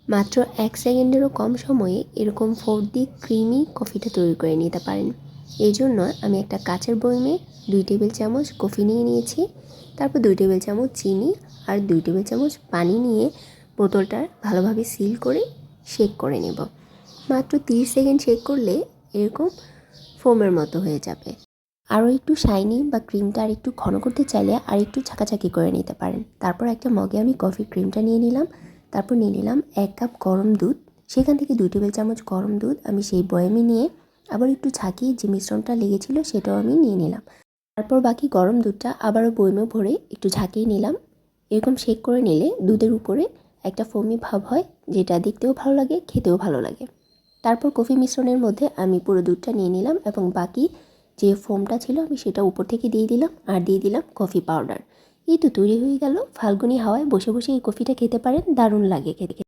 মাত্র 1 সেকেন্ডেরও কম সময়ে এরকম 4D ক্রিমি কফিটা তৈরি করে নিতে পারেন। এই জন্য আমি একটা কাচের বয়মে 2 টেবিল চামচ কফি নিয়ে নিয়েছি। তারপর 2 টেবিল চামচ চিনি আর 2 টেবিল চামচ পানি নিয়ে বোতলটা ভালোভাবে সিল করে শেক করে নেব। মাত্র 30 সেকেন্ড শেক করলে এরকম ফোমের মতো হয়ে যাবে। আরও একটু শাইনি বা ক্রিমটা আর একটু ঘন করতে চাইলে আর একটু ছাকাছাকি করে নিতে পারেন। তারপর একটা মগে আমি কফি ক্রিমটা নিয়ে নিলাম। তারপর নিয়ে নিলাম 1 কাপ গরম দুধ। সেখান থেকে 2 টেবিল চামচ গরম দুধ আমি সেই বয়ামে নিয়ে আবার একটু ছাঁকিয়ে যে মিশ্রণটা লেগেছিল সেটাও আমি নিয়ে নিলাম। তারপর বাকি গরম দুধটা আবারও বয়ামে ভরে একটু ঝাঁকিয়ে নিলাম। এরকম শেক করে নিলে দুধের উপরে একটা ফোমি ভাব হয়, যেটা দেখতেও ভালো লাগে, খেতেও ভালো লাগে। তারপর কফি মিশ্রণের মধ্যে আমি পুরো দুধটা নিয়ে নিলাম এবং বাকি যে ফোমটা ছিল আমি সেটা উপর থেকে দিয়ে দিলাম আর দিয়ে দিলাম কফি পাউডার। এই তো তৈরি হয়ে গেল। ফাল্গুনি হাওয়ায় বসে বসে এই কফিটা খেতে পারেন, দারুণ লাগে খেতে।